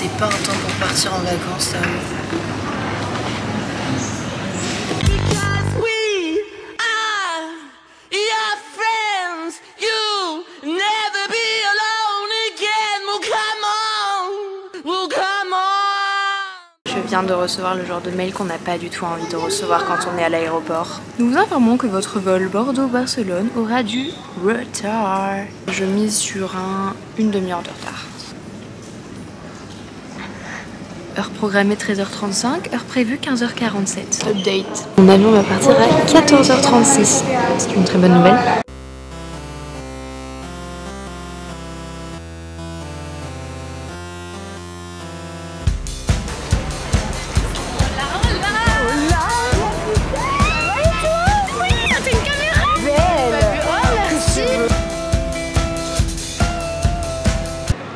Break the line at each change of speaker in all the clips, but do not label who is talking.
c'est pas un temps pour partir en vacances, sérieux.
Je viens de recevoir le genre de mail qu'on n'a pas du tout envie de recevoir quand on est à l'aéroport. Nous vous informons que votre vol Bordeaux-Barcelone aura du retard. Je mise sur une demi-heure de retard. Heure programmée 13h35, heure prévue 15h47. Update. Mon avion va partir à 14h36. C'est une très bonne nouvelle.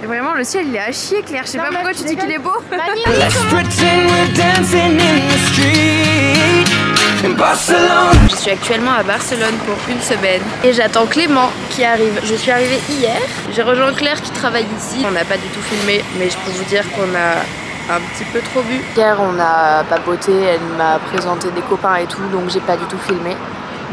Vraiment le ciel il est à chier Claire, je sais pas pourquoi tu dis qu'il est beau. Je suis actuellement à Barcelone pour une semaine et j'attends Clément qui arrive. Je suis arrivée hier, j'ai rejoint Claire qui travaille ici. On n'a pas du tout filmé mais je peux vous dire qu'on a un petit peu trop bu. Hier on a papoté, elle m'a présenté des copains et tout donc j'ai pas du tout filmé.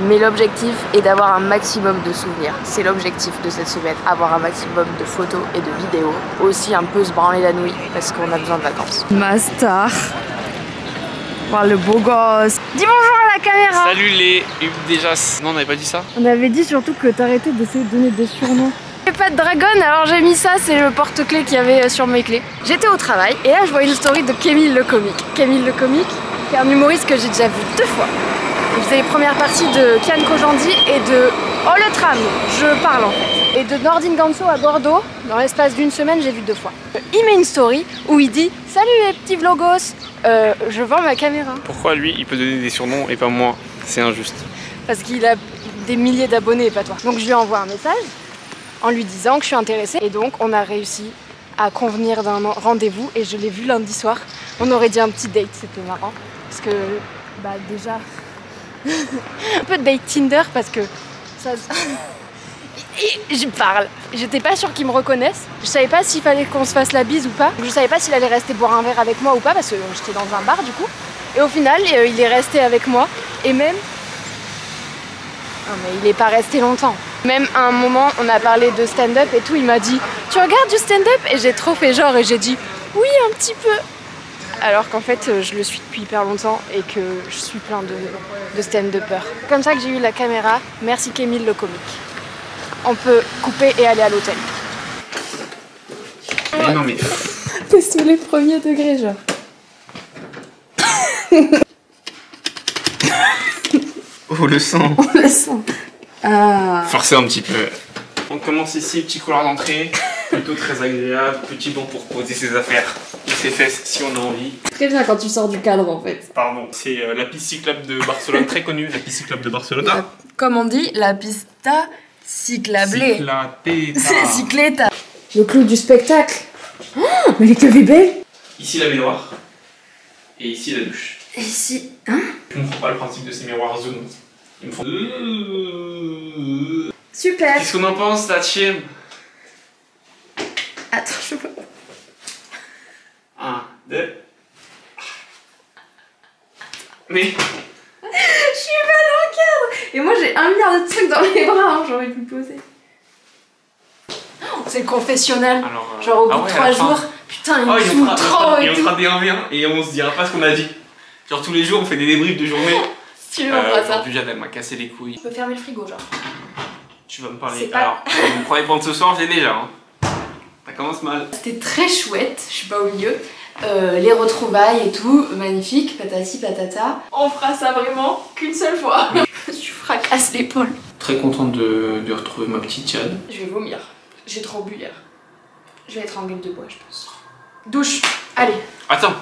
Mais l'objectif est d'avoir un maximum de souvenirs. C'est l'objectif de cette semaine, avoir un maximum de photos et de vidéos. Aussi un peu se branler la nuit parce qu'on a besoin de vacances. Ma star. Voir le beau gosse. Dis bonjour à la caméra.
Salut les... Déjà, non on n'avait pas dit ça.
On avait dit surtout que t'arrêtais d'essayer de donner des surnoms. J'ai pas de dragon alors j'ai mis ça, c'est le porte-clés qu'il y avait sur mes clés. J'étais au travail et là je vois une story de Kémil le comique. Kémil le comique, qui est un humoriste que j'ai déjà vu 2 fois. Il faisait les premières parties de Kian Kojandi et de Oh le tram, je parle en fait. Et de Nordine Ganso à Bordeaux, dans l'espace d'une semaine, j'ai vu 2 fois. Il met une story où il dit « Salut les petits vlogos, je vends ma caméra. »
Pourquoi lui, il peut donner des surnoms et pas moi? C'est injuste.
Parce qu'il a des milliers d'abonnés et pas toi. Donc je lui envoie un message en lui disant que je suis intéressée. Et donc on a réussi à convenir d'un rendez-vous et je l'ai vu lundi soir. On aurait dit un petit date, c'était marrant. Parce que, bah déjà... un peu de date Tinder parce que ça... je parle. J'étais pas sûre qu'il me reconnaisse. Je savais pas s'il fallait qu'on se fasse la bise ou pas. Je savais pas s'il allait rester boire un verre avec moi ou pas parce que j'étais dans un bar du coup. Et au final, il est resté avec moi. Et même... Non mais il est pas resté longtemps. Même à un moment, on a parlé de stand-up et tout. Il m'a dit « Tu regardes du stand-up » et j'ai trop fait genre et j'ai dit « Oui, un petit peu ». Alors qu'en fait je le suis depuis hyper longtemps et que je suis plein de stand-uppers. Comme ça que j'ai eu la caméra, merci Kémil le comique. On peut couper et aller à l'hôtel.
Mais non mais...
T'es sous les premiers degrés genre.
Oh le sang.
On le sent. Ah.
Forcez un petit peu. On commence ici, petit couloir d'entrée. Plutôt très agréable, petit banc pour poser ses affaires et ses fesses si on a envie.
Très bien quand tu sors du cadre en fait.
Pardon, c'est la piste cyclable de Barcelone, très connue, la piste cyclable de Barcelone.
Comme on dit, la pista cyclablée.
Cyclateta.
C'est cycleta. Le clou du spectacle. Oh, mais les keufs est belle.
Ici la baignoire et ici la douche.
Et ici, hein?
Je ne comprends pas le principe de ces miroirs zoom. Ils me font...
Super.
Qu'est-ce qu'on en pense, la team?
Attends, je vois.
1, 2. Mais...
Je suis pas dans le cadre. Et moi j'ai 1 milliard de trucs dans les bras, hein, j'aurais pu le poser. Oh, c'est le confessionnal.
Alors,
genre au bout de 3 jours, putain il me fout trop et
on
tout.
fera des 1v1 et on se dira pas ce qu'on a dit. Genre tous les jours on fait des débriefs de journée.
Si tu veux pas ça.
Aujourd'hui Jade elle m'a cassé les couilles.
Je peux fermer le frigo genre.
Tu vas me parler.
Pas...
Alors, mon premier point de ce soir, je l'ai déjà. Hein. Ça commence mal.
C'était très chouette, je suis pas au milieu. Les retrouvailles et tout, magnifique, patati patata. On fera ça vraiment qu'une seule fois. Je fracasse l'épaule.
Très contente de retrouver ma petite Jade.
Je vais vomir. J'ai trop bu hier. Je vais être en gueule de bois, je pense. Douche, allez.
Attends.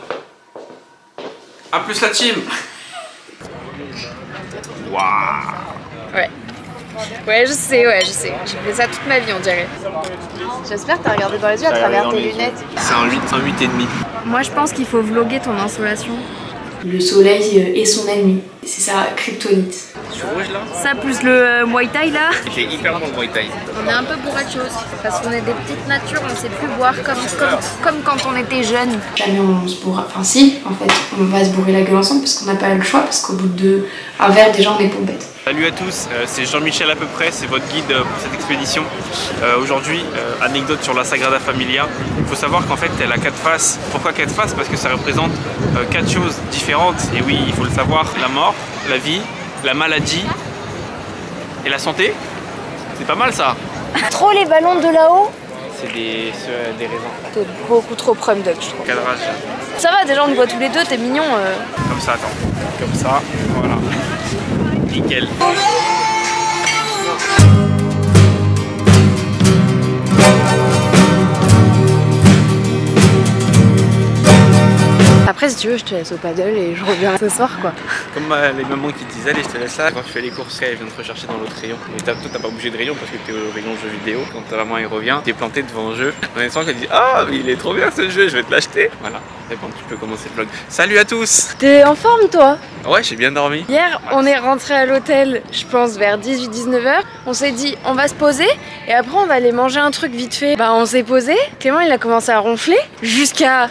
A plus la team. Waouh.
Ouais. Ouais, je sais. J'ai fait ça toute ma vie, on dirait. J'espère que t'as regardé dans les yeux à travers tes lunettes.
C'est un 8,5.
Moi, je pense qu'il faut vlogger ton installation. Le soleil est son ennemi. C'est sa kryptonite.
Je suis rouge là.
Ça plus le Muay Thai là.
J'ai hyper bon le Muay Thai.
On est un peu bourré de choses parce qu'on est des petites natures, on sait plus boire comme quand on était jeune. Jamais on se bourra, enfin si, en fait, on va se bourrer la gueule ensemble parce qu'on n'a pas le choix, parce qu'au bout d'un verre déjà on est pompettes.
Salut à tous, c'est Jean-Michel à peu près, c'est votre guide pour cette expédition. Aujourd'hui, anecdote sur la Sagrada Familia. Il faut savoir qu'en fait elle a 4 faces. Pourquoi 4 faces? Parce que ça représente 4 choses différentes. Et oui, il faut le savoir, la mort, la vie, la maladie et la santé. C'est pas mal ça.
Trop les ballons de là-haut.
C'est des raisins.
T'es beaucoup trop prum duck je trouve.
Cadrage.
Ça va, déjà on te voit tous les deux, t'es mignon.
Comme ça, attends. Comme ça, voilà. Nickel.
Après si tu veux je te laisse au paddle et je reviens ce soir quoi.
Comme les mamans qui te disent allez je te laisse là, quand tu fais les courses elle vient te rechercher dans l'autre rayon. Mais toi t'as pas bougé de rayon parce que t'es au rayon jeux vidéo. Quand ta maman elle revient, t'es planté devant un jeu. En même temps qu'elle dit ah mais il est trop bien ce jeu, je vais te l'acheter. Voilà, et bon tu peux commencer le vlog. Salut à tous.
T'es en forme toi?
Ouais j'ai bien dormi.
Hier on est rentré à l'hôtel je pense vers 18-19h. On s'est dit on va se poser et après on va aller manger un truc vite fait. Bah on s'est posé, Clément il a commencé à ronfler jusqu'à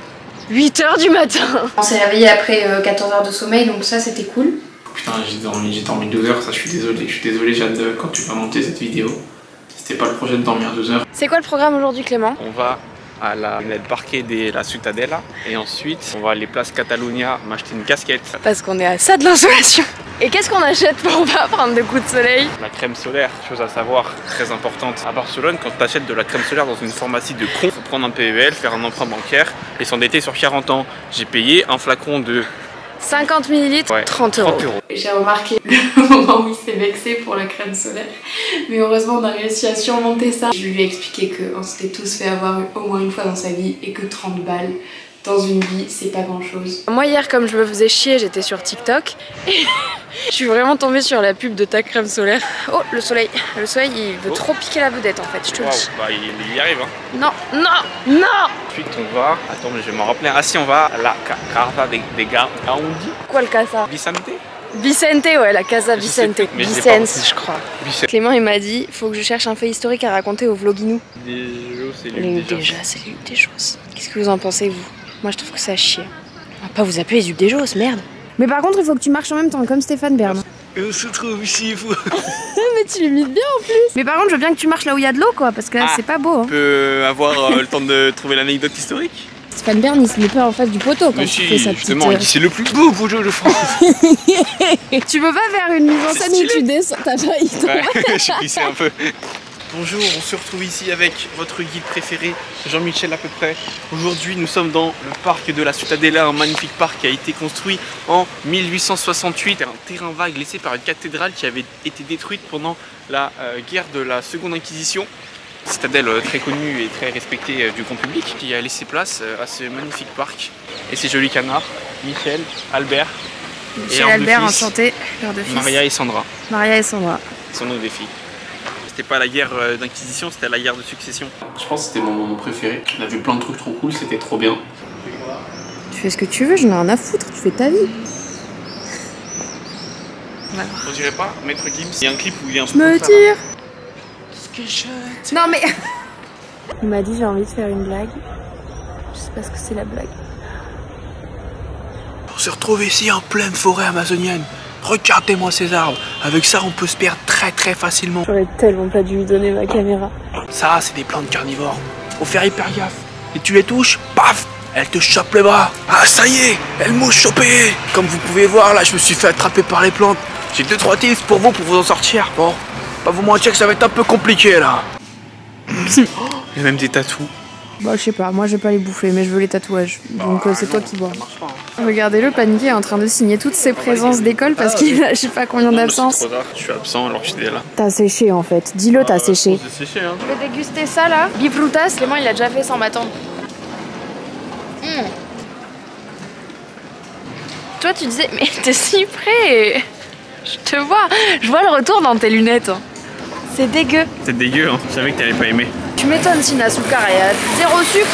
8h du matin. On s'est réveillé après 14 heures de sommeil donc ça c'était cool.
Putain j'ai dormi 12 heures, ça je suis désolé Jeanne quand tu vas monter cette vidéo. C'était pas le projet de dormir 12 heures.
C'est quoi le programme aujourd'hui Clément?
On va à la parquet de la Ciutadella et ensuite on va aller place Catalunya m'acheter une casquette.
Parce qu'on est à ça de l'insolation. Et qu'est-ce qu'on achète pour pas prendre de coups de soleil?
La crème solaire, chose à savoir, très importante. À Barcelone, quand tu achètes de la crème solaire dans une pharmacie de con, faut prendre un PEL, faire un emprunt bancaire et s'endetter sur 40 ans. J'ai payé un flacon de
50 ml, ouais, 30 €. J'ai remarqué le moment où il s'est vexé pour la crème solaire. Mais heureusement, on a réussi à surmonter ça. Je lui ai expliqué qu'on s'était tous fait avoir au moins une fois dans sa vie et que 30 balles dans une vie, c'est pas grand chose. Moi hier, comme je me faisais chier, j'étais sur TikTok et je suis vraiment tombée sur la pub de ta crème solaire. Oh, le soleil il veut trop piquer la vedette en fait, je te le dis.
Bah il y arrive hein.
Non, non, non.
Ensuite on va, attends mais je vais m'en rappeler. Ah si on va à la Casa des Gars. Ah on dit
quoi le Casa?
Vicente?
Vicente, ouais, la Casa Vicente. Vicente, je crois.
Vicente.
Clément, il m'a dit, faut que je cherche un fait historique à raconter au Vloginou.
Des choses, c'est lui déjà.
C'est lui des choses. Qu'est-ce que vous en pensez, vous? Moi, je trouve que ça a chier. On va pas vous appeler les Hugues des Josses, merde. Mais par contre, il faut que tu marches en même temps, comme Stéphane Bern.
On se trouve ici, vous.
Mais tu l'imites bien en plus. Mais par contre, je veux bien que tu marches là où il y a de l'eau, quoi, parce que là, c'est pas beau. Hein.
On peut avoir le temps de trouver l'anecdote historique.
Stéphane Bern, il se met pas en face du poteau quand tu fais sa petite...
Justement, il dit c'est le plus beau jeu de France.
Tu veux pas faire une mise en scène où tu descends? T'as failli tomber.
Ouais, je suis glissé un peu. Bonjour, on se retrouve ici avec votre guide préféré, Jean-Michel à peu près. Aujourd'hui, nous sommes dans le parc de la Ciutadella, un magnifique parc qui a été construit en 1868. Un terrain vague laissé par une cathédrale qui avait été détruite pendant la guerre de la Seconde Inquisition. Citadelle très connue et très respectée du grand public qui a laissé place à ce magnifique parc et ces jolis canards, Michel, Albert
et Albert en santé, leur deux fils.
Maria et Sandra.
Maria et Sandra.
Sont nos deux filles. C'était pas la guerre d'inquisition, c'était la guerre de succession. Je pense que c'était mon moment préféré. On a vu plein de trucs trop cool, c'était trop bien.
Tu fais ce que tu veux, j'en ai rien à foutre, tu fais ta vie.
On dirait pas, Maître Gims, il y a un clip où il est un peu.
Je me tire. Non mais... Il m'a dit j'ai envie de faire une blague. Je sais pas ce que c'est la blague.
On se retrouve ici en pleine forêt amazonienne. Regardez-moi ces arbres. Avec ça on peut se perdre très facilement.
J'aurais tellement pas dû lui donner ma caméra.
Ça c'est des plantes carnivores. Faut faire hyper gaffe. Et tu les touches, paf, elles te chopent les bras. Ah ça y est, elles m'ont chopé. Comme vous pouvez voir là, je me suis fait attraper par les plantes. J'ai 2-3 tips pour vous en sortir. Bon. Pas vous mentir que ça va être un peu compliqué là. Il y a même des tatous.
Bah je sais pas, moi je vais pas les bouffer mais je veux les tatouages. Donc c'est toi qui vois.
Hein.
Regardez-le, Paniqué est en train de signer toutes ses présences d'école parce qu'il a je sais pas combien d'absences.
Je suis absent alors que j'étais là.
T'as séché en fait, dis-le t'as séché.
J'ai séché hein.
Je vais déguster ça là. Bifrutas, Clément il a déjà fait sans m'attendre. Toi tu disais, mais t'es si près. Je te vois, je vois le retour dans tes lunettes. C'est dégueu.
C'est dégueu, hein. Je savais que t'allais pas aimer.
Tu m'étonnes, Sina Soukar, il y a zéro sucre,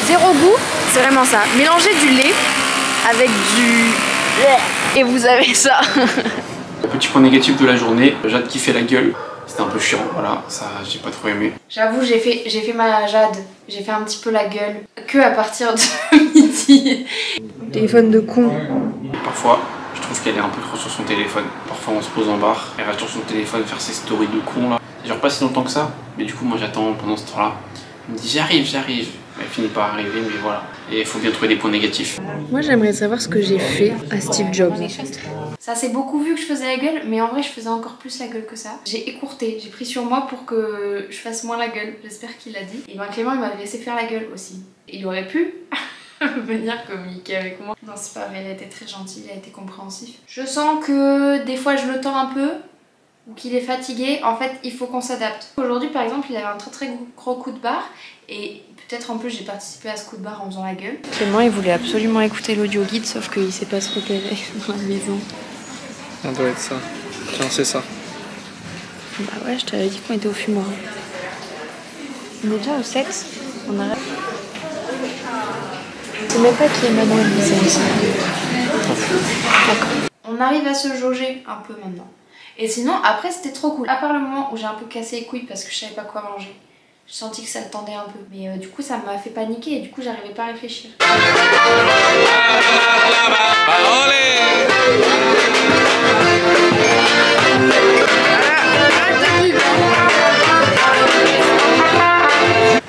zéro goût. C'est vraiment ça. Mélanger du lait avec Et vous avez ça.
Petit point négatif de la journée, Jade qui fait la gueule. C'était un peu chiant, voilà, ça j'ai pas trop aimé.
J'avoue, j'ai fait ma Jade. J'ai fait un petit peu la gueule. Que à partir de midi. Téléphone de con.
Parfois, je trouve qu'elle est un peu trop sur son téléphone. Parfois on se pose en bar, elle reste sur son téléphone faire ses stories de con là. Ça dure pas si longtemps que ça, mais du coup moi j'attends pendant ce temps-là. Elle me dit j'arrive. Elle finit par arriver, mais voilà. Et il faut bien trouver des points négatifs.
Moi j'aimerais savoir ce que j'ai fait à Steve Jobs. Ça s'est beaucoup vu que je faisais la gueule, mais en vrai je faisais encore plus la gueule que ça. J'ai écourté, j'ai pris sur moi pour que je fasse moins la gueule, j'espère qu'il l'a dit. Et ben Clément il m'avait laissé faire la gueule aussi. Il aurait pu venir communiquer avec moi. Non c'est pas vrai, il a été très gentil, il a été compréhensif. Je sens que des fois je le tends un peu, ou qu'il est fatigué. En fait il faut qu'on s'adapte. Aujourd'hui par exemple il avait un très gros coup de barre, et peut-être en plus j'ai participé à ce coup de barre en faisant la gueule. Clément il voulait absolument écouter l'audio guide, sauf qu'il sait pas se repérer dans la maison.
Ça doit être ça. Tiens, c'est ça.
Bah ouais, je t'avais dit qu'on était au fumoir. On est déjà au 7. On arrête. Je sais même pas qui est Manon Elisa ici. D'accord. On arrive à se jauger un peu maintenant. Et sinon, après c'était trop cool. À part le moment où j'ai un peu cassé les couilles parce que je savais pas quoi manger. Je sentis que ça le tendait un peu. Mais du coup ça m'a fait paniquer et du coup j'arrivais pas à réfléchir.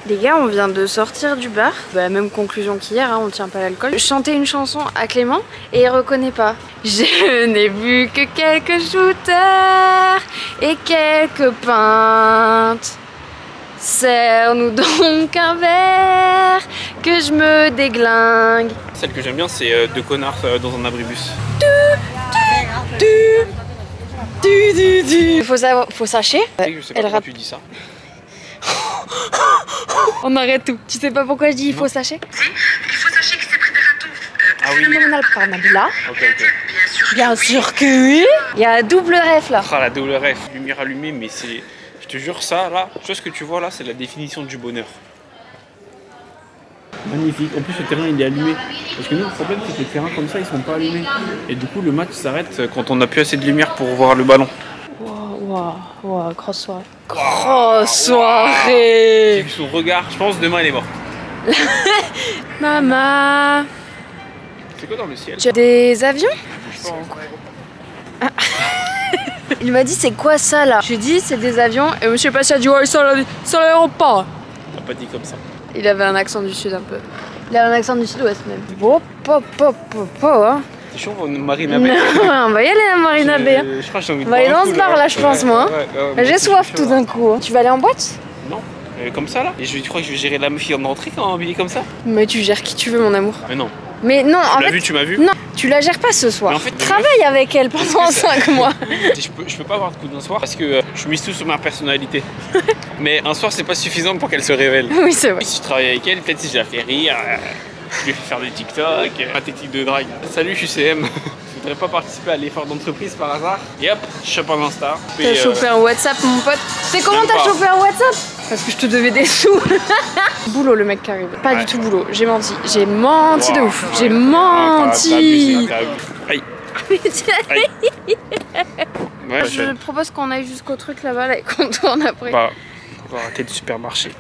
Les gars, on vient de sortir du bar. Bah, même conclusion qu'hier, hein, on tient pas l'alcool. Je chantais une chanson à Clément et il reconnaît pas. Je n'ai bu que quelques shooters et quelques pintes. Serre-nous donc un verre que je me déglingue.
Celle que j'aime bien, c'est deux connards dans un abribus.
Faut sacher.
Je sais pas pourquoi tu dis ça.
On arrête tout. Tu sais pas pourquoi je dis il faut sacher?
Il faut sachez que c'est préparateur
Phénoménal par Nabila.
Ok.
Bien sûr que oui. Il y a un double ref là.
Ah la double ref, lumière allumée, mais c'est... Je te jure ça là, tu vois ce que tu vois là, c'est la définition du bonheur. Magnifique, en plus le terrain il est allumé. Parce que nous le problème c'est que les terrains comme ça ils sont pas allumés. Et du coup le match s'arrête quand on n'a plus assez de lumière pour voir le ballon.
Wow, grosse soirée. Grosse soirée.
J'ai vu son regard, je pense demain elle est morte.
Maman.
C'est quoi dans le ciel?
Tu as des avions?
Je sais pas.
Il m'a dit c'est quoi ça là? Je lui ai dit c'est des avions et monsieur Passi a dit ouais ça l'aéroport.
On l'a pas dit comme ça.
Il avait un accent du sud un peu. Il avait un accent du sud-ouest même. Bon, hein.
C'est chaud, on Marina Bay.
On va y aller à Marina Bay.
Je crois que j'ai envie de
On va aller
boire un
dans
coup,
ce bar là je pense moi. J'ai soif tout d'un coup. Hein. Tu vas aller en boîte?
Non, comme ça là. Et je crois que je vais gérer la meuf en entrée quand on est comme ça.
Mais tu gères qui tu veux mon amour.
Mais non.
Mais non, en fait.
Tu m'as vu.
Non, tu la gères pas ce soir.
Mais en fait,
travaille avec elle pendant 5 mois.
Je peux pas avoir de coup d'un soir parce que je mise tout sur ma personnalité. Mais un soir c'est pas suffisant pour qu'elle se révèle.
Oui c'est vrai.
Si je travaille avec elle, peut-être si je la fais rire, je lui fais faire des TikTok, ma technique de drague. Salut, je suis CM. Je voudrais pas participer à l'effort d'entreprise par hasard. Et hop, je chope un Insta.
T'as chopé un WhatsApp mon pote. C'est comment t'as chopé un WhatsApp? Parce que je te devais des sous. Boulot le mec qui arrive. Pas du tout boulot, j'ai menti. J'ai menti de ouf. J'ai menti.
Aïe. Ouais,
je propose qu'on aille jusqu'au truc là-bas là, et qu'on tourne après.
Bah, on va arrêter le supermarché.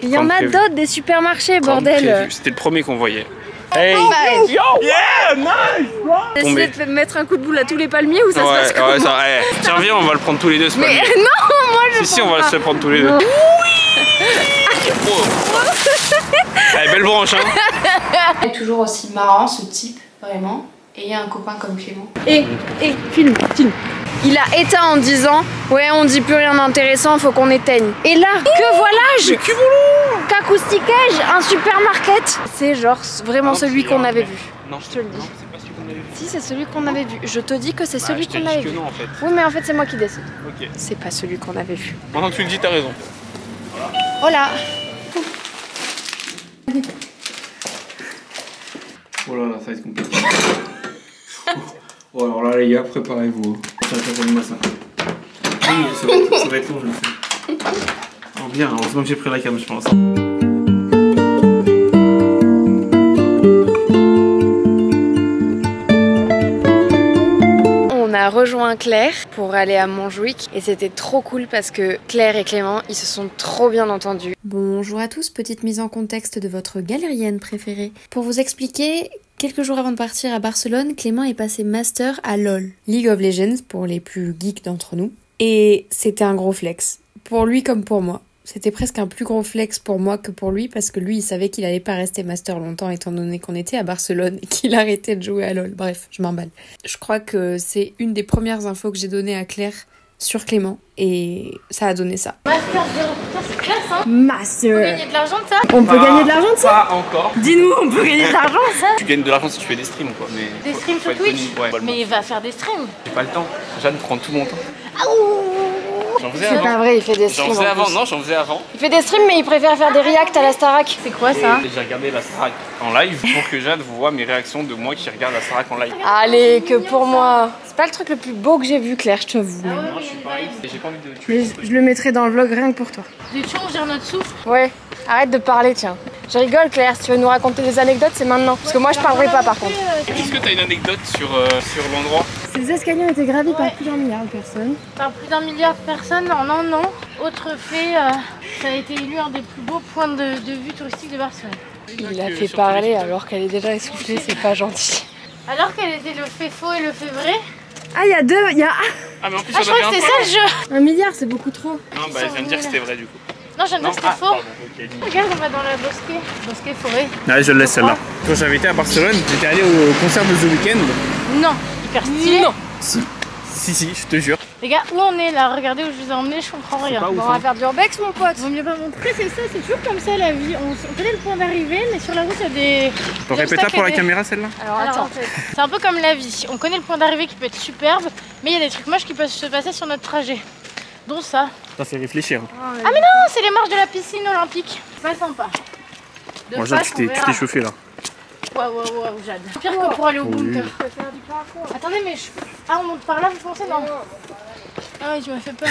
Il y en a d'autres des supermarchés, bordel.
C'était le premier qu'on voyait. Hey!
Yo!
Yeah! Nice!
T'essayes de mettre un coup de boule à tous les palmiers ou ça se passe comment?
Tiens, viens, on va le prendre tous les deux ce palmier.
Mais non, moi je
Si, on va se le prendre tous les deux. Oui! Allez, belle branche, hein!
Il est toujours aussi marrant ce type, vraiment. Et il y a un copain comme Clément. Et filme. Il a éteint en disant ouais on dit plus rien d'intéressant, faut qu'on éteigne. Et là, que voilà-je? Qu'acousticage, un supermarket. C'est genre vraiment celui qu'on avait vu.
Non,
je te le dis.
Non, c'est pas celui qu'on avait vu.
Si c'est celui qu'on avait vu. Je te dis que c'est celui qu'on avait vu.
Non, en fait.
Oui mais en fait c'est moi qui décide.
Ok.
C'est pas celui qu'on avait vu.
Maintenant que tu le dis, t'as raison.
Voilà.
Oh là là, ça va être compliqué. Oh alors là les gars, préparez-vous. Tiens, moi ça. Oui, ça va être long, je le fais. Oh bien, heureusement que j'ai pris la cam, je pense.
a rejoint Claire pour aller à Montjuic et c'était trop cool parce que Claire et Clément, ils se sont trop bien entendus.
Bonjour à tous, petite mise en contexte de votre galérienne préférée. Pour vous expliquer, quelques jours avant de partir à Barcelone, Clément est passé master à LoL, League of Legends pour les plus geeks d'entre nous. Et c'était un gros flex, pour lui comme pour moi. C'était presque un plus gros flex pour moi que pour lui parce que lui il savait qu'il allait pas rester master longtemps étant donné qu'on était à Barcelone et qu'il arrêtait de jouer à LoL. Bref, je m'emballe. Je crois que c'est une des premières infos que j'ai données à Claire sur Clément et ça a donné ça.
Master 0, putain c'est classe hein.
Master.
On peut gagner de l'argent de ça?
On peut gagner de l'argent de ça?
Pas encore.
Dis-nous, on peut gagner de l'argent ça?
Tu gagnes de l'argent si tu fais des streams quoi. Mais
Des streams
faut
sur
être
Twitch?
connu. Ouais.
Mais il va faire des streams.
J'ai pas le temps. Jeanne prend tout mon temps. J'en faisais
C'est
avant.
pas vrai, il fait des
J'en
streams.
faisais
en
avant,
plus.
non, j'en faisais avant.
Il fait des streams mais il préfère faire des reacts à la Starac. C'est quoi ça?
Et j'ai regardé la Starac en live pour que Jade voit mes réactions de moi qui regarde la Starac en live.
Allez, que pour moi. C'est pas le truc le plus beau que j'ai vu Claire, je te vous.
Non, je suis pareil. Et j'ai pas envie de tuer.
Je le mettrai dans le vlog rien que pour toi.
Du tout, on gère notre souffle.
Ouais, arrête de parler tiens. Je rigole Claire, si tu veux nous raconter des anecdotes c'est maintenant. Parce que moi je parlerai pas par contre.
Est-ce que t'as une anecdote sur l'endroit?
Ces escaliers ont été gravis par plus d'un milliard de personnes.
Par plus d'un milliard de personnes en un an. Autre fait, ça a été élu un des plus beaux points de vue touristique de Barcelone.
Il a fait parler alors qu'elle est déjà essoufflée, c'est pas gentil.
Alors quel était le fait faux et le fait vrai?
Ah il y a deux, il y a
Ah mais en plus
Ah je crois que c'est ça le jeu.
1 milliard, c'est beaucoup trop.
Non bah je viens de dire que c'était vrai du coup.
Non j'aime bien c'était faux.
Pardon, ok.
Regarde on va dans la bosquet. Bosquet forêt.
Allez je le laisse celle-là. Quand j'avais été à Barcelone, j'étais allé au concert de The Weeknd.
Non, hyper stylé.
Non. Si, je te jure.
Les gars, où on est là? Regardez où je vous ai emmené, je comprends rien.
pas ouf,
Bon, on va faire du urbex mon pote.
Vaut mieux pas montrer, c'est ça, c'est toujours comme ça la vie. On connaît le point d'arrivée, mais sur la route il y a des.
On répète là pour la caméra celle-là?
Alors
Alors,
attends.
c'est un peu comme la vie. On connaît le point d'arrivée qui peut être superbe, mais il y a des trucs moches qui peuvent se passer sur notre trajet. Dont ça.
Ça fait réfléchir.
Ah mais non, c'est les marches de la piscine olympique. Pas sympa. De
Bon Jade,
face,
tu
on
t'es
verra.
chauffé là.
Waouh, Jade. Pire que pour aller au bunker.
Oui.
Attendez, mais je... Ah, on monte par là, vous pensez? Non. Ah oui, tu m'as fait peur.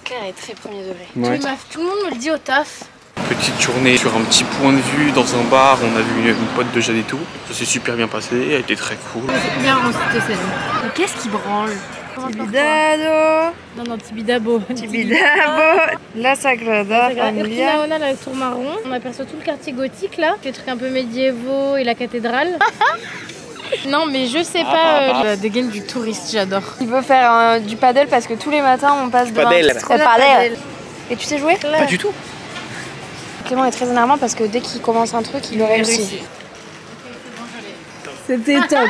Claire est très premier degré.
Ouais.
Tout le monde me le dit au taf.
Petite journée sur un petit point de vue dans un bar, on a vu une pote de Jade et tout. Ça s'est super bien passé, elle était très cool.
Bien, on s'était celle.
Mais qu'est-ce qui branle?
Tibidado,
Non, non, Tibidabo.
Tibidabo, la Sagrada Familia.
On a la tour marron. On aperçoit tout le quartier gothique là. Les trucs un peu médiévaux et la cathédrale. Non, mais je sais pas. La dégaine du touriste, j'adore.
Il veut faire du paddle parce que tous les matins on passe devant.
Paddle.
Paddle. Et tu sais jouer?
Pas du tout.
Clément est très énervant parce que dès qu'il commence un truc, il le réussit.
C'était top.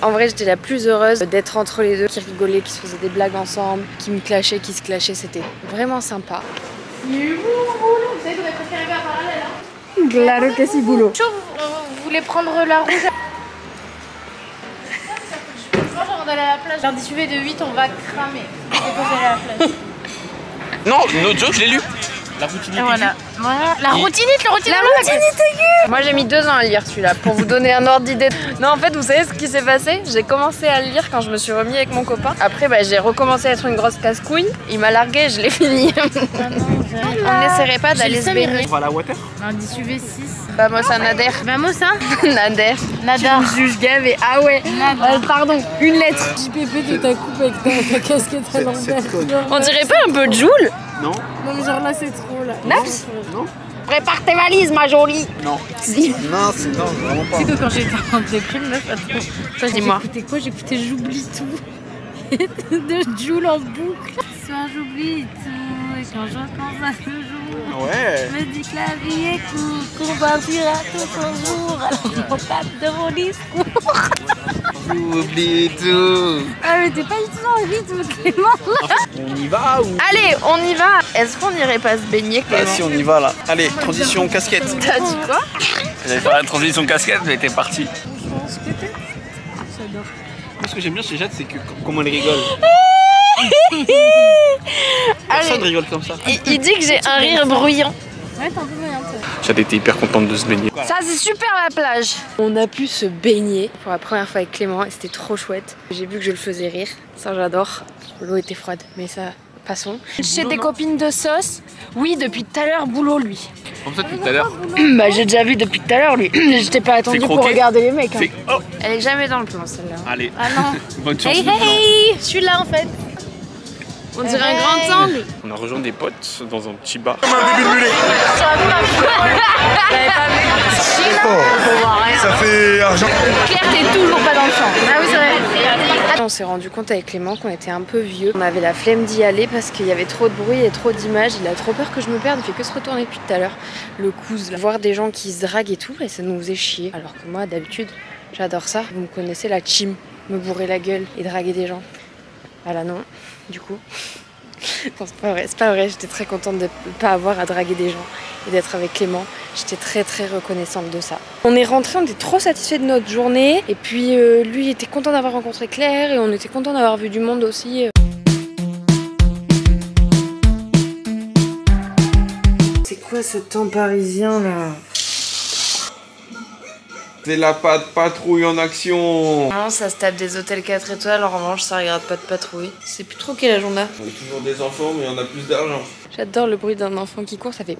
En vrai, j'étais la plus heureuse d'être entre les deux, qui rigolaient, qui se faisaient des blagues ensemble, qui me clashaient, qui se clashaient. C'était vraiment sympa.
Vous savez qu'on est presque arrivé à parallèle.
Claro que si boulot.
Chaud, vous voulez prendre la rouge? Je pense avant d'aller à la plage. Lundi suivi de 8, on va cramer. C'est pour aller à la plage.
Non, notre joke, je l'ai lu. La routinité.
Voilà. La routinite, le routinite.
Moi j'ai mis 2 ans à lire celui-là pour vous donner un ordre d'idée. Non en fait vous savez ce qui s'est passé? J'ai commencé à le lire quand je me suis remis avec mon copain. Après bah, j'ai recommencé à être une grosse casse-couille. Il m'a largué, je l'ai fini. On n'essaierait pas d'aller se baigner.
On va à la water?
Lundi suivi 6.
Vamos a nader.
Vamos ça?
Nader.
Nada.
Juge gavé. Ah ouais. Pardon, une lettre.
JPP de ta coupe avec ta casquette à l'envers.
On dirait pas un peu Joule?
Non.
Non mais genre là c'est trop là.
Naps?
Non.
Prépare tes valises ma jolie.
Non.
Si.
Non, c'est non, vraiment pas.
Tu sais que quand j'étais en déprime, meuf, attends,
Dis-moi.
j'écoutais quoi? J'écoutais J'oublie tout de Joule en boucle. Ce soir j'oublie tout et quand je pense à ce jour,
Ouais.
je me dis que la vie est courte, qu'on partira tout un jour. Alors on tape de mon discours.
Oublie tout.
Ah mais t'es pas du tout dans le rythme Clément.
On y va ou?
Allez, on y va. Est-ce qu'on irait pas se baigner Clément?
Bah si, on y va là. Allez, transition casquette.
T'as dit quoi?
J'allais faire la transition casquette, mais t'es parti.
J'adore.
Moi, ce que j'aime bien chez Jade, c'est que comment elle rigole. Personne rigole comme ça.
Il dit que j'ai un rire bruyant.
Ouais, t'es un peu moyen toi.
Jade était hyper contente de se baigner.
Ça c'est super la plage. On a pu se baigner pour la première fois avec Clément et c'était trop chouette. J'ai vu que je le faisais rire. Ça j'adore. L'eau était froide mais ça Passons. Chez des copines de sauce. Oui, depuis tout à l'heure, boulot lui.
Comme ça depuis tout à l'heure.
Bah j'ai déjà vu depuis tout à l'heure lui. J'étais pas attendue pour regarder les mecs. Hein.
Oh.
Elle est jamais dans le plan celle-là.
Allez.
Ah non.
Bonne chance.
Hey, je suis là en fait.
On dirait un grand angle.
On a rejoint des potes dans un petit bar.
Ça fait argent.
Claire, t'es toujours pas dans le champ. Ah oui, c'est vrai. On s'est rendu compte avec Clément qu'on était un peu vieux. On avait la flemme d'y aller parce qu'il y avait trop de bruit et trop d'images. Il a trop peur que je me perde. Il fait que se retourner depuis tout à l'heure. Le couze, voir des gens qui se draguent et tout, et ça nous faisait chier. Alors que moi, d'habitude, j'adore ça. Vous me connaissez, la chim, me bourrer la gueule et draguer des gens. Ah là non, du coup. Non, c'est pas vrai, j'étais très contente de ne pas avoir à draguer des gens et d'être avec Clément. J'étais très reconnaissante de ça. On est rentrés, on était trop satisfaits de notre journée. Et puis lui était content d'avoir rencontré Claire et on était content d'avoir vu du monde aussi. C'est quoi ce temps parisien là?
C'est la patrouille en action.
Non, ça se tape des hôtels 4 étoiles, en revanche ça regarde pas de patrouille. C'est plus trop quel âge on a.
On est toujours des enfants mais on a plus d'argent.
J'adore le bruit d'un enfant qui court, ça fait...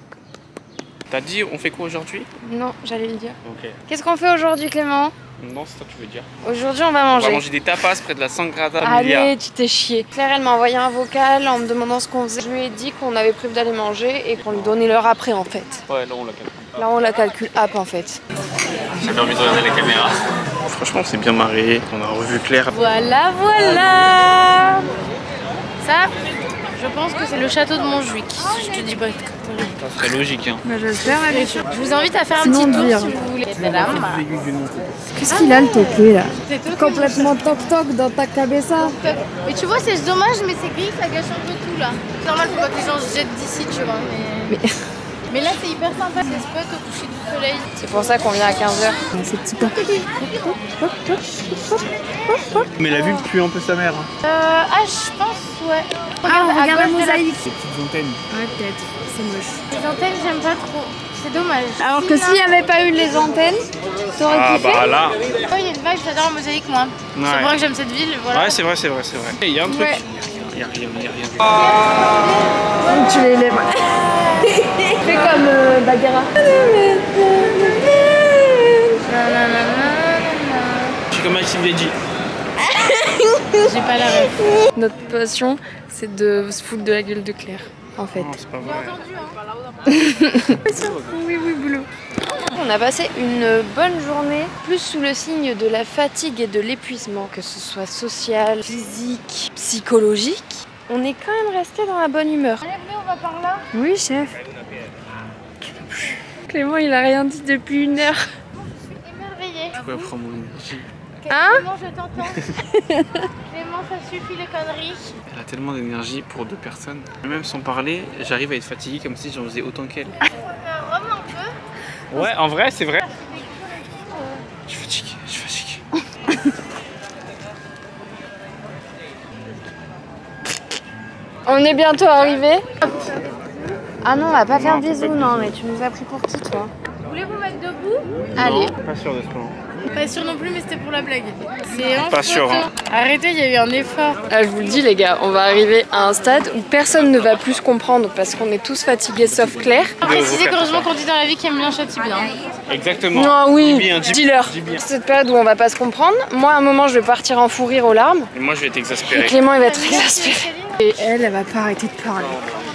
T'as dit on fait quoi aujourd'hui?
Non, j'allais le dire.
Ok.
Qu'est-ce qu'on fait aujourd'hui Clément?
Non, c'est toi que tu veux dire.
Aujourd'hui on va
On
manger.
va manger des tapas près de la Sagrada Familia.
Allez, tu t'es chié. Claire, elle m'a envoyé un vocal en me demandant ce qu'on faisait. Je lui ai dit qu'on avait prévu d'aller manger et qu'on lui donnait l'heure après en fait.
Ouais, là on l'a calculé.
Là on la calcule app en fait.
J'avais envie de regarder les caméras. Franchement, on s'est bien marré. On a revu Claire.
Voilà. Ça, je pense que c'est le château de Montjuic. Si je te dis pas.
Ça serait logique, hein.
Bah j'espère.
Je vous invite à faire un petit tour si vous voulez.
Qu'est-ce qu'il a le toqué là?
C'est tout.
Complètement toc-toc dans ta cabessa.
Mais tu vois, c'est dommage, mais c'est gris, ça gâche un peu tout là. C'est normal, faut pas que les gens se jettent d'ici, tu vois. Mais là, c'est hyper sympa, ces spots au coucher du soleil.
C'est pour ça qu'on vient à 15h. C'est petit pas.
Mais la vue pue un peu sa mère.
Je pense, ouais.
Regarde la
mosaïque.
Ces petites antennes.
Ouais, peut-être. C'est moche.
Les antennes, j'aime pas trop. C'est dommage.
Alors que s'il n'y avait pas eu les antennes, t'aurais kiffé?
Bah là.
Oh, il y a une vague, j'adore la mosaïque, moi.
Ouais.
C'est vrai que j'aime cette ville, voilà.
Ouais, c'est vrai. Il y a un truc.
Ouais.
Il y a rien.
Tu les lèves. Fais comme Bagheera.
Je suis comme Maxime Deji.
J'ai pas la rêve.
Notre passion, c'est de se foutre de la gueule de Claire, en fait.
Non, c'est pas vrai.
Oui, boulot. On a passé une bonne journée, plus sous le signe de la fatigue et de l'épuisement, que ce soit social, physique, psychologique. On est quand même resté dans la bonne humeur.
Allez, venez, on va par là.
Oui, chef. Clément, il a rien dit depuis 1 heure.
Émerveillée.
Je peux prendre mon énergie.
Hein?
Clément, je t'entends. Clément, ça suffit les conneries.
Elle a tellement d'énergie pour 2 personnes. Même sans parler, j'arrive à être fatiguée comme si j'en faisais autant qu'elle.
Vraiment un peu.
Ouais, en vrai, c'est vrai. Je suis fatiguée.
On est bientôt arrivé. Ah non, on va pas faire des bisous, non, mais tu nous as pris pour qui, toi?
Voulez vous mettre debout?
Allez.
Non, pas sûr de ce plan.
Pas sûr non plus, mais c'était pour la blague. C'est en
Pas sûr,
photo.
hein.
Arrêtez, il y a eu un effort.
Ah, je vous le dis les gars, on va arriver à un stade où personne ne va plus se comprendre parce qu'on est tous fatigués sauf Claire.
Précisez qu'heureusement qu'on dit dans la vie qui aime bien châtie bien.
Exactement.
Non, oui,
Dis bien, dis
dis-leur.
bien.
Cette période où on va pas se comprendre, moi à un moment je vais partir en fou rire aux larmes.
Et moi, je vais
Et
t'exaspérer.
Clément il va être exaspéré. Et elle va pas arrêter de parler.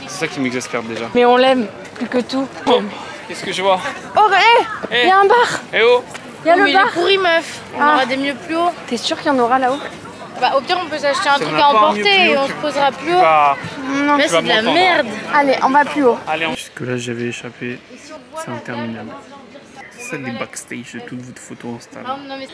C'est ça qui m'exaspère déjà.
Mais on l'aime plus que tout.
Oh, qu'est-ce que je vois?
Oh, hé,
Eh.
il y a un bar.
Eh oh.
Il y a
Mais
le
il
bar.
est pourri, meuf. On aura des mieux plus haut.
T'es sûr qu'il y en aura là-haut?
Bah, au pire, on peut s'acheter un
Ça
truc
n'a
à
pas un mieux
emporter
plus
et
haut
on
que-
se posera plus haut.
Non.
Bah,
Mais
tu vas
c'est de la
m'entendre.
merde.
Allez, on va plus haut.
allez, jusque là, j'avais échappé. C'est interminable. C'est ça les backstage de toutes vos photos Insta.
Ah, non, mais...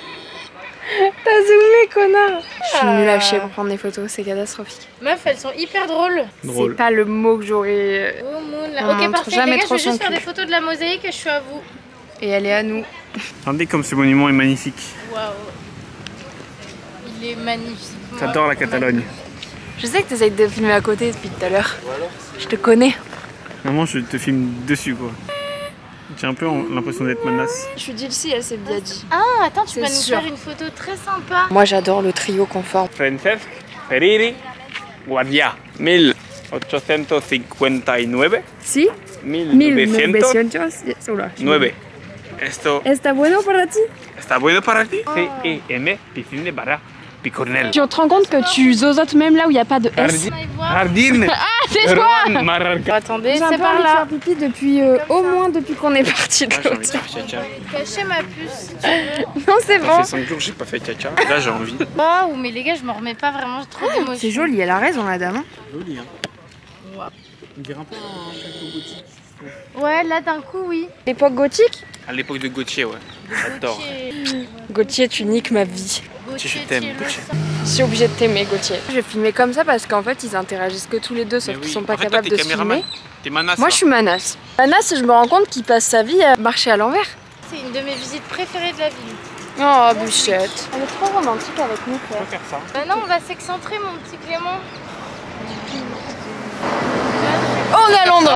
T'as zoomé, connard. Je suis nulle à chier pour prendre des photos, c'est catastrophique.
Meuf, elles sont hyper drôles.
Drôle.
C'est pas le mot que j'aurais.
Oh, moon, là.
On
Ok,
montre
parfait.
jamais
Les gars,
trop
je vais juste
son
faire
cul.
des photos de la mosaïque et je suis à vous.
Et elle est à nous.
Regardez comme ce monument est magnifique.
Waouh. Il est magnifique.
J'adore la Catalogne.
Je sais que t'essayes de filmer à côté depuis tout à l'heure. Je te connais.
Maman, je te filme dessus, quoi. J'ai un peu l'impression d'être Manas.
Je suis Dilcy, elle s'est bien dit.
Ah, attends, tu
C'est
vas nous
sûr.
faire une photo très sympa.
Moi j'adore le trio conforme.
Francesc, Ferreri, Guardia, 1000. 859.
Si?
1909. Esto
¿Está bueno para ti?
está bueno para ti? C-E-M, piscine para picornel.
Tu te rends compte que tu zozotes même là où il n'y a pas de S?
Jardin.
Ah, c'est quoi?
Attendez,
J'ai un
c'est
peu
par
envie de
là.
faire pipi depuis au moins depuis qu'on est parti de
Là, j'ai envie de
l'autre.
faire caca.
Cacher ma puce si tu veux.
Non, c'est
Ça
bon.
fait 5 jours que j'ai pas fait caca. Là, j'ai envie.
Waouh, mais les gars, je m'en remets pas vraiment, j'ai trop d'émotions.
C'est joli, elle a raison la dame.
Joli, hein. On dirait un peu un château gothique.
Ouais, là d'un coup, oui.
L'époque gothique?
À l'époque de Gauthier, ouais. J'adore.
Gauthier, tu niques ma vie.
Je t'aime, Gauthier.
Je suis obligée de t'aimer, Gauthier. Je vais filmer comme ça parce qu'en fait, ils interagissent que tous les deux, sauf
Mais
qu'ils
oui.
sont pas
En fait, toi,
capables
t'es
de se
caméraman.
filmer.
T'es Manas.
Moi,
là.
je suis Manas. Manas, je me rends compte qu'il passe sa vie à marcher à l'envers.
C'est une de mes visites préférées de la ville.
Oh, Bûchette. Elle est trop romantique avec nous,
On
Claire.
peut faire ça.
Bah non, on va s'excentrer, mon petit Clément.
Oh, on est à Londres.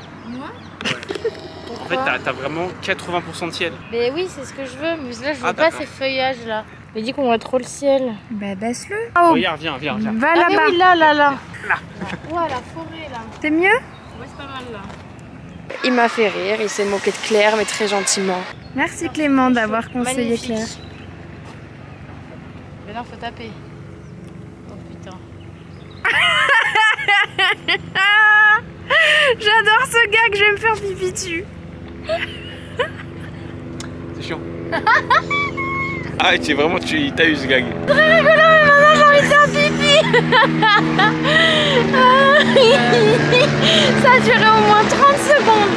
En fait, t'as vraiment 80% de ciel.
Mais oui, c'est ce que je veux, mais là, je veux
Ah,
pas
d'accord.
ces feuillages là. Mais dis qu'on voit trop le ciel.
Bah, baisse-le.
Regarde, viens.
Va
Ah, mais
là-bas.
oui, là. Là. Ouais, la forêt là.
T'es mieux?
Ouais, c'est pas mal là.
Il m'a fait rire, il s'est moqué de Claire, mais très gentiment. Merci Clément d'avoir conseillé
Magnifique.
Claire.
Mais non, faut taper. Oh putain.
J'adore ce gars que je vais me faire pipi dessus.
C'est chiant. Ah, tu vraiment, t'as eu ce gag.
Ça a duré au moins 30 secondes.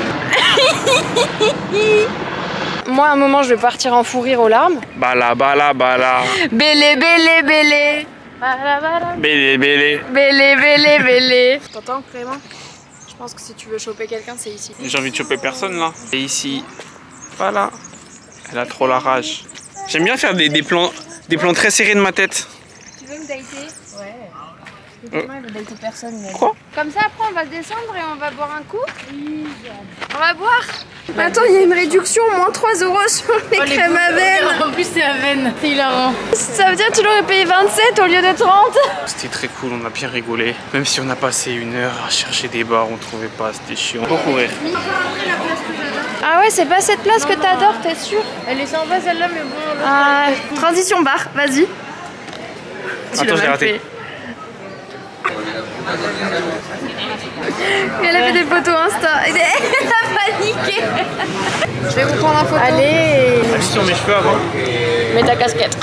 Moi, à un moment, je vais partir en fou rire aux larmes.
Bala.
Bélé, bélé, bélé.
Bélé.
Bélé, bélé, bélé. T'entends, Clément? Je pense que si tu veux choper quelqu'un, c'est ici.
J'ai envie de choper personne là. Et ici, voilà. Elle a trop la rage. J'aime bien faire des plans très serrés de ma tête.
Tu veux me dater? Ouais.
Clément,
il veut dater personne.
Quoi?
Comme ça, après, on va descendre et on va boire un coup? On va boire? Attends, il y a une réduction, moins 3 € sur les crèmes Aven.
En plus, c'est Aven. C'est hilarant.
Ça veut dire que tu l'aurais payé 27 au lieu de 30?
C'était très cool, on a bien rigolé. Même si on a passé 1 heure à chercher des bars, on trouvait pas, c'était chiant. Faut courir.
Ah ouais, c'est pas cette place que t'adores, t'es sûr?
Elle est sympa celle-là, mais bon.
Ah, transition bar, vas-y.
Attends, j'ai raté.
Elle a fait des photos Insta. Elle a paniqué. Je vais vous prendre en photo. Allez.
Allez sur mes cheveux avant.
Mets ta casquette.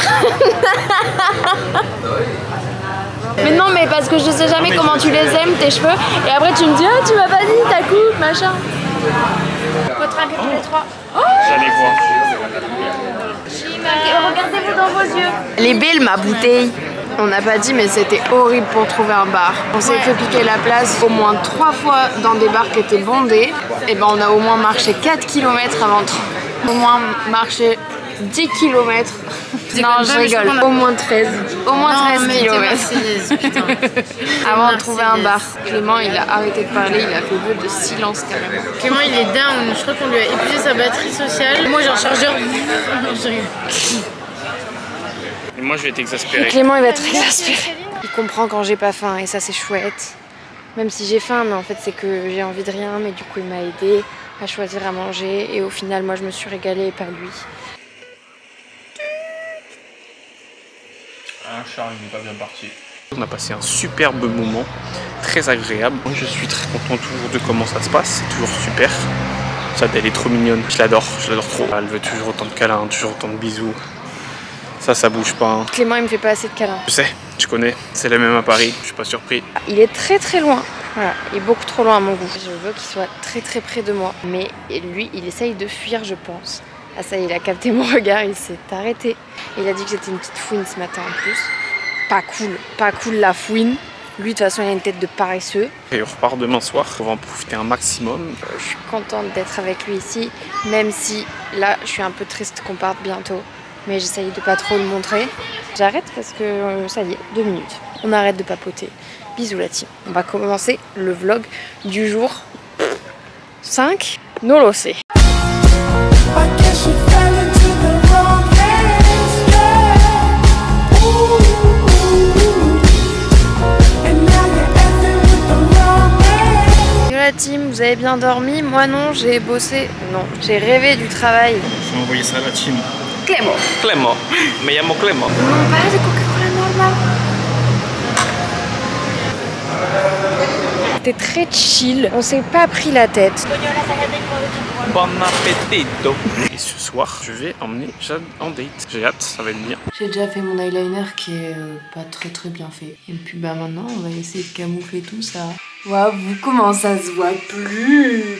Mais non, mais parce que je sais jamais comment tu les aimes, tes cheveux. Et après, tu me dis, ah, tu m'as pas dit ta coupe, machin.
Faut trinquer tous les trois.
J'allais voir.
Regardez-vous dans vos yeux.
Elle est belle, ma bouteille. On n'a pas dit, mais c'était horrible pour trouver un bar. On s'est fait piquer la place au moins 3 fois dans des bars qui étaient bondés. Et ben on a au moins marché 4 km avant de... Au moins marché 10 km. Non, je rigole. Au moins 13. Au moins 13 km. Avant de trouver un bar. Clément, il a arrêté de parler, il a fait vœu de silence carrément.
Clément, il est down. Je crois qu'on lui a épuisé sa batterie sociale. Moi, j'ai un chargeur.
Et moi, je vais t'exaspérer.
Clément, il va être exaspéré. Il comprend quand j'ai pas faim et ça, c'est chouette. Même si j'ai faim, mais en fait, c'est que j'ai envie de rien. Mais du coup, il m'a aidé à choisir à manger. Et au final, moi, je me suis régalée et pas lui.
Un char, il n'est pas bien parti. On a passé un superbe moment, très agréable. Moi, je suis très content toujours de comment ça se passe. C'est toujours super. Jade, elle est trop mignonne. Je l'adore trop. Elle veut toujours autant de câlins, toujours autant de bisous. Ça bouge pas. Hein.
Clément, il me fait pas assez de câlins.
Je sais, je connais. C'est la même à Paris. Je suis pas surpris.
Il est très très loin. Voilà, il est beaucoup trop loin à mon goût. Je veux qu'il soit très très près de moi. Mais lui, il essaye de fuir, je pense. Ah ça, il a capté mon regard, il s'est arrêté. Il a dit que c'était une petite fouine ce matin en plus. Pas cool la fouine. Lui, de toute façon, il a une tête de paresseux.
Et on repart demain soir. On va en profiter un maximum.
Je suis contente d'être avec lui ici, même si là, je suis un peu triste qu'on parte bientôt. Mais j'essaye de pas trop le montrer. J'arrête parce que ça y est, 2 minutes. On arrête de papoter. Bisous la team. On va commencer le vlog du jour 5. No lo sé. avez bien dormi? Moi non, j'ai bossé. Non, j'ai rêvé du travail.
Je vais envoyer ça à la team.
Clément.
Clément. Me llamo Clément.
Non, pas de Coca-Cola normal. C'était très chill, on s'est pas pris la tête.
Bon appetito. Et ce soir, je vais emmener Jade en date. J'ai hâte, ça va être bien.
J'ai déjà fait mon eyeliner qui est pas très bien fait. Et puis bah maintenant, on va essayer de camoufler tout ça. Waouh, comment ça se voit plus?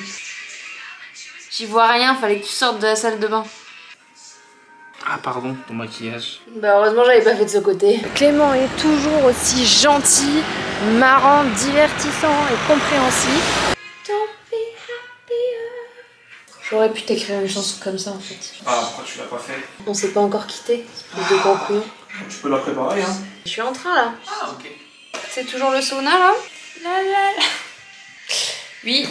J'y vois rien, fallait que tu sortes de la salle de bain.
Ah pardon, ton maquillage.
Bah heureusement j'avais pas fait de ce côté. Clément est toujours aussi gentil, marrant, divertissant et compréhensif. Don't be happier. J'aurais pu t'écrire une chanson comme ça en fait.
Ah, pourquoi tu l'as pas fait?
On s'est pas encore quitté, c'est de conclure.
Tu peux la préparer hein.
Je suis en train là.
Ah ok.
C'est toujours le sauna là? Oui.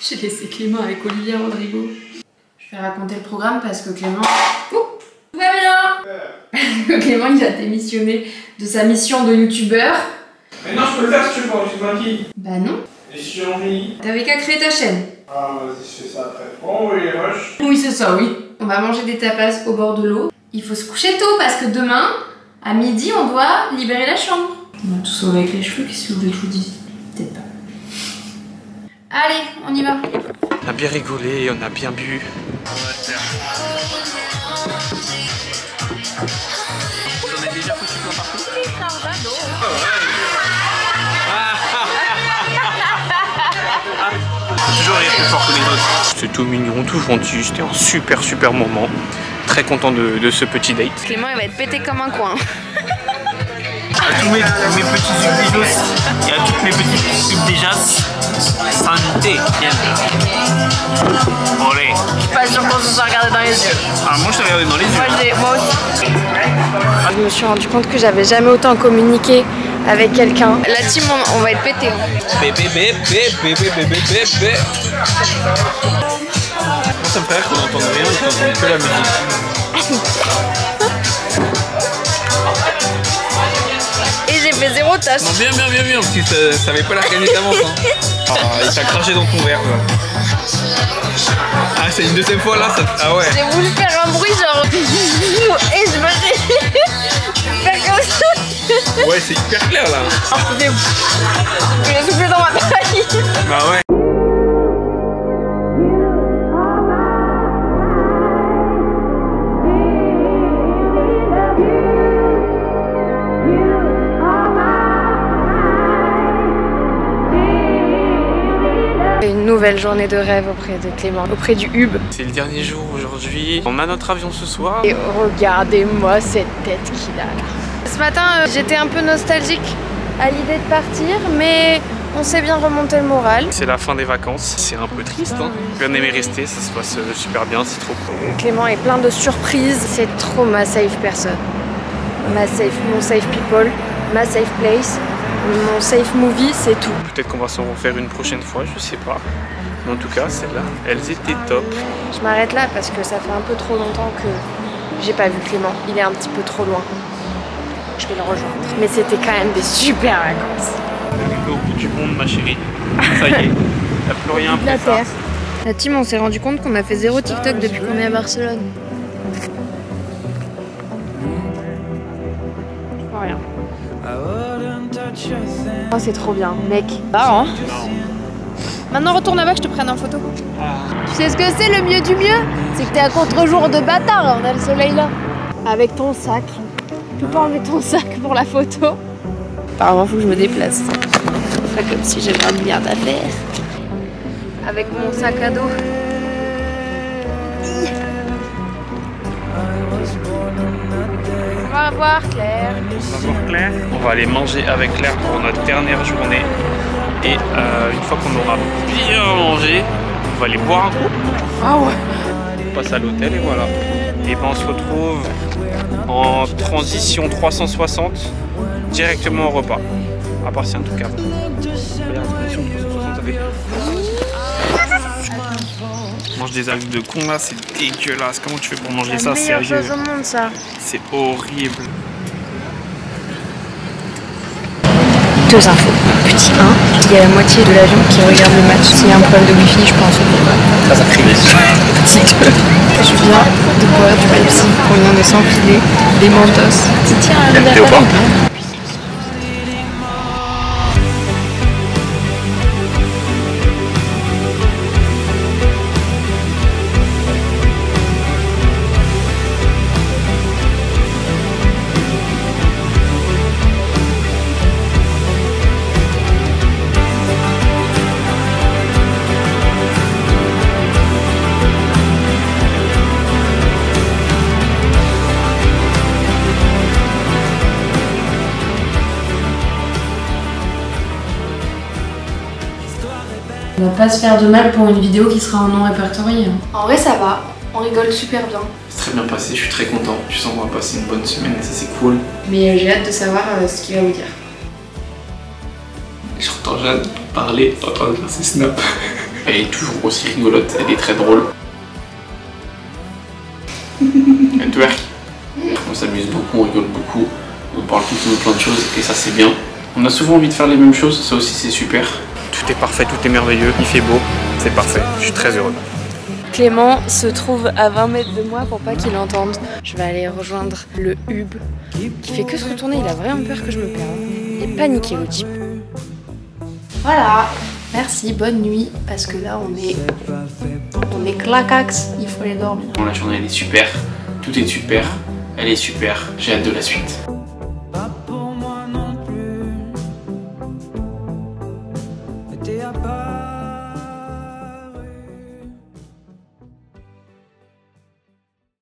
J'ai laissé Clément avec Olivier Rodrigo. Je vais raconter le programme parce que Clément... Ouh, tout va bien. Clément il a démissionné de sa mission de youtubeur.
Mais non, je peux le faire si tu veux, je suis tranquille.
Bah non.
Et si j'ai envie.
T'avais qu'à créer ta chaîne.
Ah, vas-y, je fais ça après. Bon, oui, rush.
Oui, c'est ça, oui. On va manger des tapas au bord de l'eau. Il faut se coucher tôt parce que demain, à midi, on doit libérer la chambre. On a tout sauvé avec les cheveux, qu'est-ce que vous voulez que je vous dise? Peut-être pas. Allez, on y va.
On a bien rigolé, on a bien bu. T'en as déjà foutu plein partout? Toujours rire plus fort que les autres. C'était tout mignon, tout gentil, c'était un super moment. Très content de ce petit date.
Clément il va être pété comme un coin.
À tous mes petits subdilos et à toutes mes petites subdijas, santé. Olé.
Je suis pas sûre qu'on se soit regardé dans les yeux.
Ah, moi je t'ai regardé dans les yeux.
Moi aussi. Je me suis rendu compte que j'avais jamais autant communiqué avec quelqu'un. La team, on va être pété.
Bébé. Moi ça me fait rire qu'on n'entende rien, on n'entend que la musique.
Et j'ai fait 0 tâche.
Non, bien, parce que ça avait pas l'air gagné d'avance. Hein. Ah, il t'a craché dans ton verre. Là. Ah, c'est une deuxième fois là, ça... Ah ouais.
J'ai voulu faire un bruit genre... Et je me suis... faire comme ça.
Ouais, c'est hyper clair là.
Je l'ai soufflé dans ma taille.
Bah ouais.
Une nouvelle journée de rêve auprès de Clément, auprès du Hub.
C'est le dernier jour aujourd'hui. On a notre avion ce soir.
Et regardez-moi cette tête qu'il a là. Ce matin, j'étais un peu nostalgique à l'idée de partir, mais on s'est bien remonté le moral.
C'est la fin des vacances. C'est un peu triste. Hein. Bien aimé rester, ça se passe super bien, c'est trop cool.
Clément est plein de surprises. C'est trop ma safe personne. Mon safe people, ma safe place. Mon safe movie, c'est tout.
Peut-être qu'on va s'en refaire une prochaine fois, je sais pas. Mais en tout cas, celles-là, elles étaient top.
Je m'arrête là parce que ça fait un peu trop longtemps que j'ai pas vu Clément. Il est un petit peu trop loin. Je vais le rejoindre. Mais c'était quand même des super vacances.
Au bout du monde, ma chérie. Ça y est, t'as plus rien après ça.
La team, on s'est rendu compte qu'on a fait 0 TikTok depuis qu'on est à Barcelone. Je vois rien. Oh, c'est trop bien, mec. Marrant. Maintenant, retourne là-bas, je te prenne en photo. Tu sais ce que c'est le mieux du mieux? C'est que t'es à contre-jour de bâtard, on a le soleil là. Avec ton sac. Tu peux pas enlever ton sac pour la photo? Apparemment, faut que je me déplace. Pas comme si j'avais un milliard d'affaires. Avec mon sac à dos. On va voir Claire.
On va voir Claire. On va aller manger avec Claire pour notre dernière journée. Et une fois qu'on aura bien mangé, on va aller boire un coup.
Ah ouais.
On passe à l'hôtel et voilà. Et ben on se retrouve en transition 360 directement au repas. À partir en tout cas. Transition 360 avec... On mange des algues de con là, c'est dégueulasse. Comment tu fais pour manger ça?
C'est la meilleure chose au monde ça.
C'est horrible.
2 infos. Petit 1, il y a la moitié de l'avion qui regarde le match. S'il y a un problème de wifi, je pense.
Ça crie.
Petit 2. Je viens de boire du Pepsi. On vient de s'enfiler des mentos. Tiens,
T'es au pas.
On va pas se faire de mal pour une vidéo qui sera en non répertoriée.
En vrai, ça va. On rigole super bien.
C'est très bien passé, je suis très content. Je sens qu'on va passer une bonne semaine, ça c'est cool.
Mais j'ai hâte de savoir ce qu'il va vous dire.
J'entends Jeanne parler en train de faire ses snaps. Elle est toujours aussi rigolote, elle est très drôle. Elle twerk. On s'amuse beaucoup, on rigole beaucoup. On parle tout le temps de plein de choses et ça c'est bien. On a souvent envie de faire les mêmes choses, ça aussi c'est super. Tout est parfait, tout est merveilleux, il fait beau, c'est parfait, je suis très heureux.
Clément se trouve à 20 mètres de moi pour pas qu'il entende. Je vais aller rejoindre le hub qui fait que se retourner, il a vraiment peur que je me perde. Il est paniqué le type. Voilà, merci, bonne nuit, parce que là on est clacax, il faut aller dormir.
Bon, la journée elle est super, tout est super, elle est super, j'ai hâte de la suite.
Pas pour moi non plus. Mais t'es à part.